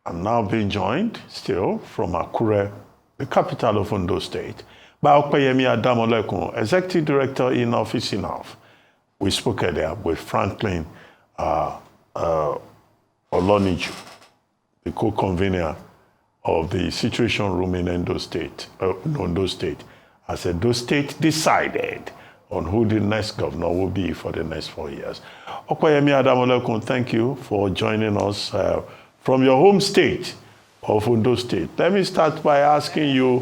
I'm now being joined still from Akure, the capital of Ondo State, by Opeyemi Adamolekun, Executive Director in Office Enough. We spoke earlier with Franklin Oloniju, the co-convener of the Situation Room in Ondo State. As Ondo State decided on who the next governor will be for the next 4 years. Opeyemi Adamolekun, thank you for joining us from your home state of Ondo State. Let me start by asking you,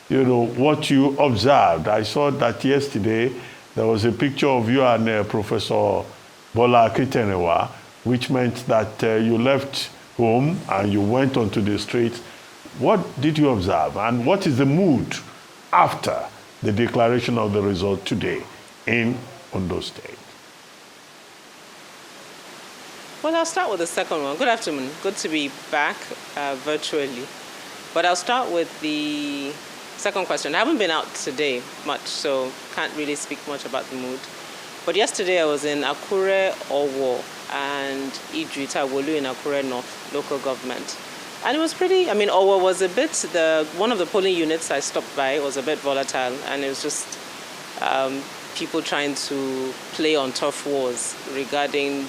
what you observed. I saw that yesterday there was a picture of you and Professor Bola Akitenewa, which meant that you left home and you went onto the streets. What did you observe, and what is the mood after the declaration of the result today in Ondo State? Well, I'll start with the second one. Good afternoon. Good to be back virtually. But I'll start with the second question. I haven't been out today much, so can't really speak much about the mood. But yesterday I was in Akure, Owo, and Ijuitawolu in Akure North local government. And it was pretty, Owo was a bit, one of the polling units I stopped by was a bit volatile, and it was just people trying to play on turf wars regarding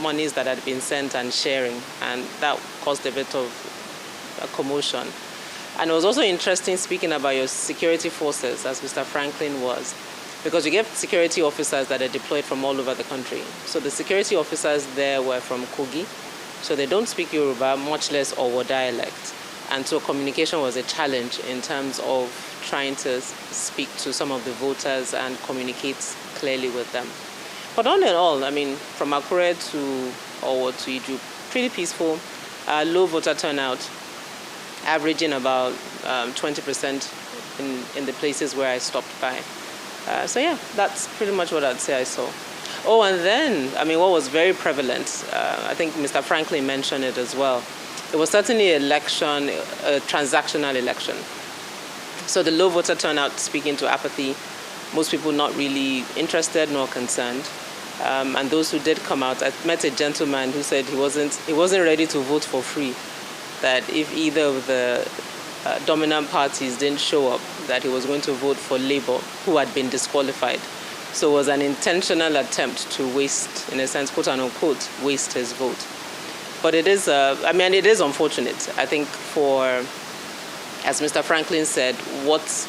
monies that had been sent and sharing, and that caused a bit of a commotion. And it was also interesting speaking about your security forces, as Mr. Franklin was, because you get security officers that are deployed from all over the country. So the security officers there were from Kogi, so they don't speak Yoruba, much less Owo dialect. And so communication was a challenge in terms of trying to speak to some of the voters and communicate clearly with them. But all in all, from Akure to Owo to Iju, pretty peaceful, low voter turnout, averaging about 20% in the places where I stopped by. So yeah, that's pretty much what I'd say I saw. Oh, and then, what was very prevalent, I think Mr. Franklin mentioned it as well, it was certainly a transactional election. So the low voter turnout speaking to apathy, most people not really interested nor concerned. And those who did come out, I met a gentleman who said he wasn't ready to vote for free, that if either of the dominant parties didn't show up, that he was going to vote for Labour, who had been disqualified. So it was an intentional attempt to waste, in a sense, quote unquote, waste his vote. But it is, it is unfortunate. I think as Mr. Franklin said, what's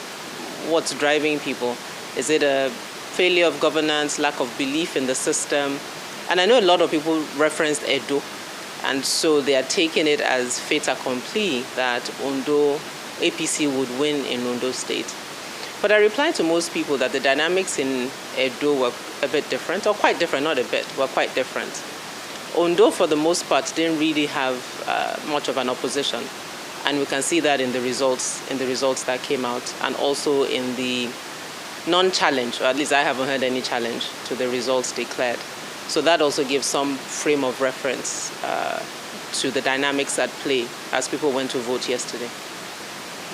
driving people? Is it a failure of governance, lack of belief in the system? And I know a lot of people referenced Edo, and so they are taking it as fait accompli that APC would win in Ondo State. But I replied to most people that the dynamics in Edo were a bit different, or quite different, not a bit, were quite different. Ondo, for the most part, didn't really have much of an opposition. And we can see that in the results that came out, and also in the non-challenge, or at least I haven't heard any challenge to the results declared. So that also gives some frame of reference to the dynamics at play as people went to vote yesterday.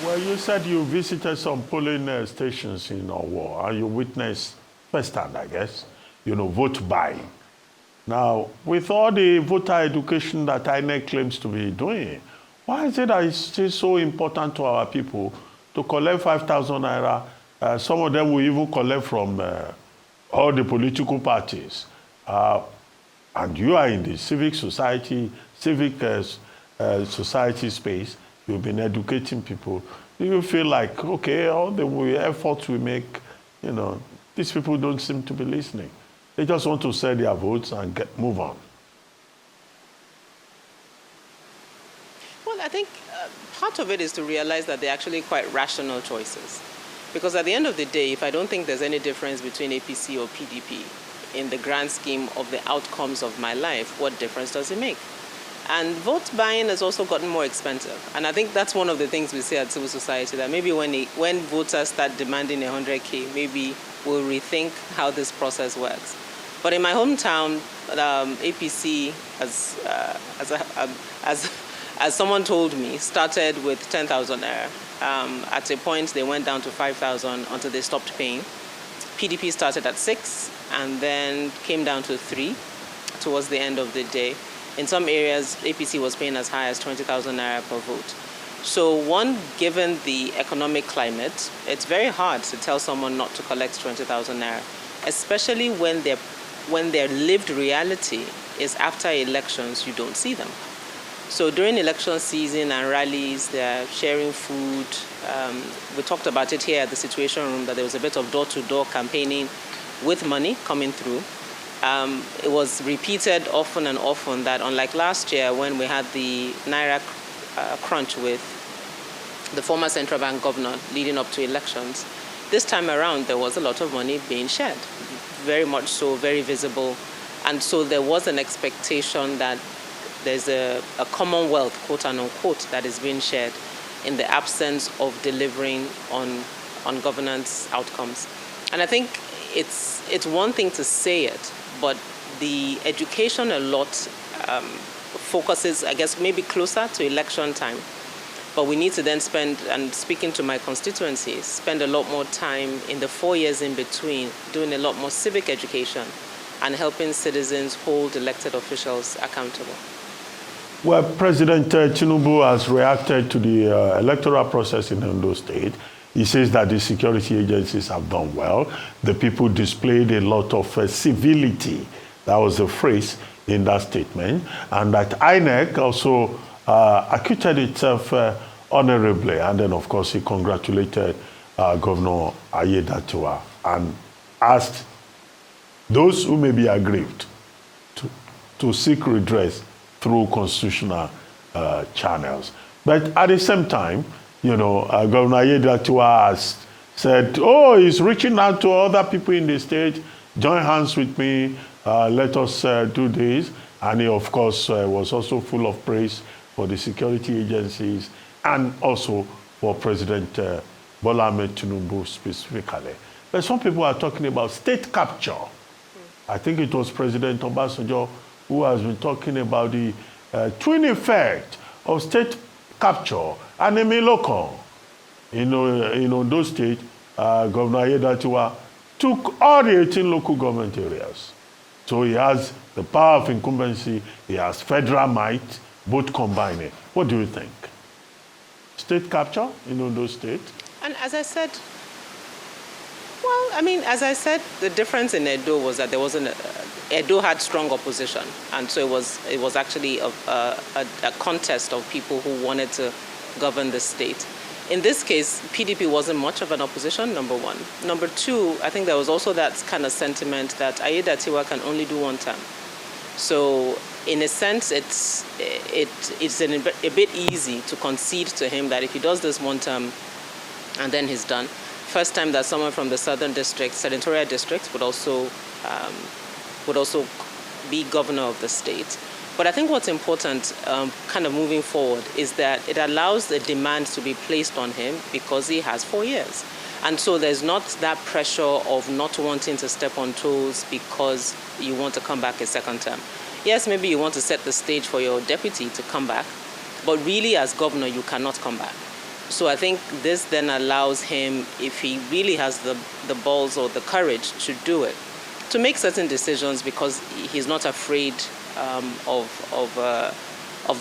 Well, you said you visited some polling stations in Owo, and you witnessed firsthand, I guess, vote buying. Now, with all the voter education that INEC claims to be doing, why is it that it's still so important to our people to collect 5,000 naira? Some of them will even collect from all the political parties. And you are in the civic society space. You've been educating people. Do you feel like, okay, all the efforts we make, these people don't seem to be listening. They just want to sell their votes and move on? Well, I think part of it is to realize that they're actually quite rational choices. Because at the end of the day, if I don't think there's any difference between APC or PDP in the grand scheme of the outcomes of my life, what difference does it make? And vote buying has also gotten more expensive. And I think that's one of the things we see at civil society, that maybe when voters start demanding 100K, maybe we'll rethink how this process works. But in my hometown, APC, as someone told me, started with 10,000 naira. At a point, they went down to 5,000 until they stopped paying. PDP started at 6 and then came down to 3 towards the end of the day. In some areas, APC was paying as high as 20,000 naira per vote. So one, given the economic climate, it's very hard to tell someone not to collect 20,000 naira, especially when their lived reality is after elections, you don't see them. So during election season and rallies, they're sharing food. We talked about it here at the Situation Room, that there was a bit of door-to-door campaigning with money coming through. It was repeated often and often that, unlike last year when we had the Naira crunch with the former central bank governor leading up to elections, this time around there was a lot of money being shared, very much so, very visible. And so there was an expectation that there's a commonwealth, quote unquote, that is being shared in the absence of delivering on governance outcomes. And I think it's one thing to say it, but the education a lot focuses, I guess, maybe closer to election time. But we need to then spend, and speaking to my constituencies, spend a lot more time in the 4 years in between doing a lot more civic education and helping citizens hold elected officials accountable. Well, President Tinubu has reacted to the electoral process in Ondo State. He says that the security agencies have done well. The people displayed a lot of civility. That was the phrase in that statement. And that INEC also acquitted itself honorably. And then, of course, he congratulated Governor Aiyedatiwa and asked those who may be aggrieved to seek redress through constitutional channels. But at the same time, Governor Aiyedatiwa has said, he's reaching out to other people in the state, join hands with me, let us do this. And he, of course, was also full of praise for the security agencies and also for President Bola Ahmed Tinubu specifically. But some people are talking about state capture. I think it was President Obasanjo who has been talking about the twin effect of state capture and Emilokon. In Ondo State, Governor Aiyedatiwa took all the 18 local government areas. So he has the power of incumbency, he has federal might, both combining. What do you think? State capture in Ondo State? And as I said, the difference in Edo was that there wasn't Edo had strong opposition, and so it was actually a contest of people who wanted to govern the state. In this case, PDP wasn't much of an opposition, number one. Number two, I think there was also that kind of sentiment that Aiyedatiwa can only do one term. So in a sense, it's a bit easy to concede to him that if he does this one term and then he's done. First time that someone from the southern district, senatorial district, would also be governor of the state. But I think what's important, kind of moving forward, is that it allows the demand to be placed on him because he has 4 years. And so there's not that pressure of not wanting to step on toes because you want to come back a second term. Yes, maybe you want to set the stage for your deputy to come back, but really as governor, you cannot come back. So I think this then allows him, if he really has the balls or the courage to do it, to make certain decisions because he's not afraid of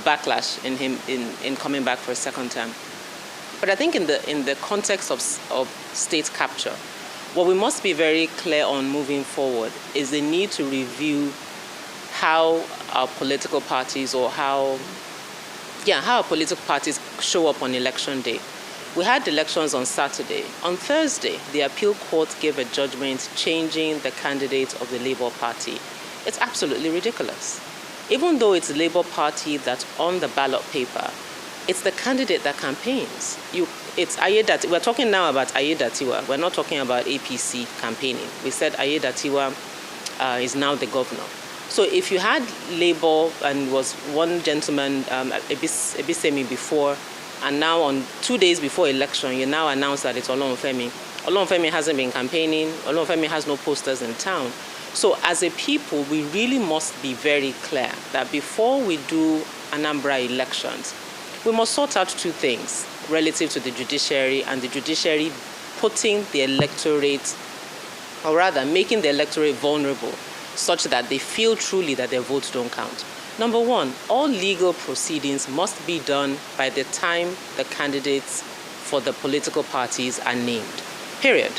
backlash in him in coming back for a second term. But I think in the context of state capture, what we must be very clear on moving forward is the need to review how our political parties how our political parties show up on election day. We had elections on Saturday. On Thursday, the appeal court gave a judgment changing the candidate of the Labour Party. It's absolutely ridiculous. Even though it's the Labour Party that's on the ballot paper, it's the candidate that campaigns. It's Aiyedatiwa. We're talking now about Aiyedatiwa. We're not talking about APC campaigning. We said Aiyedatiwa is now the governor. So if you had Labour and was one gentleman, Ebisemi before, and now on 2 days before election, you now announce that it's Olonfemi. Olonfemi hasn't been campaigning. Olonfemi has no posters in town. So as a people, we really must be very clear that before we do Anambra elections, we must sort out two things relative to the judiciary and the judiciary putting the electorate, or rather making the electorate vulnerable such that they feel truly that their votes don't count. Number one, all legal proceedings must be done by the time the candidates for the political parties are named, period.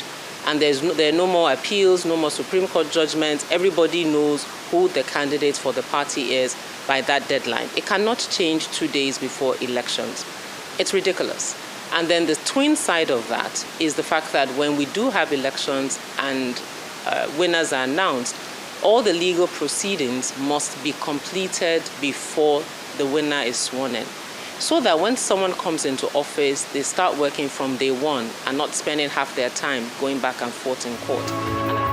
And there are no more appeals, no more Supreme Court judgments. Everybody knows who the candidate for the party is by that deadline. It cannot change 2 days before elections. It's ridiculous. And then the twin side of that is the fact that when we do have elections and winners are announced, all the legal proceedings must be completed before the winner is sworn in, so that when someone comes into office, they start working from day one and not spending half their time going back and forth in court.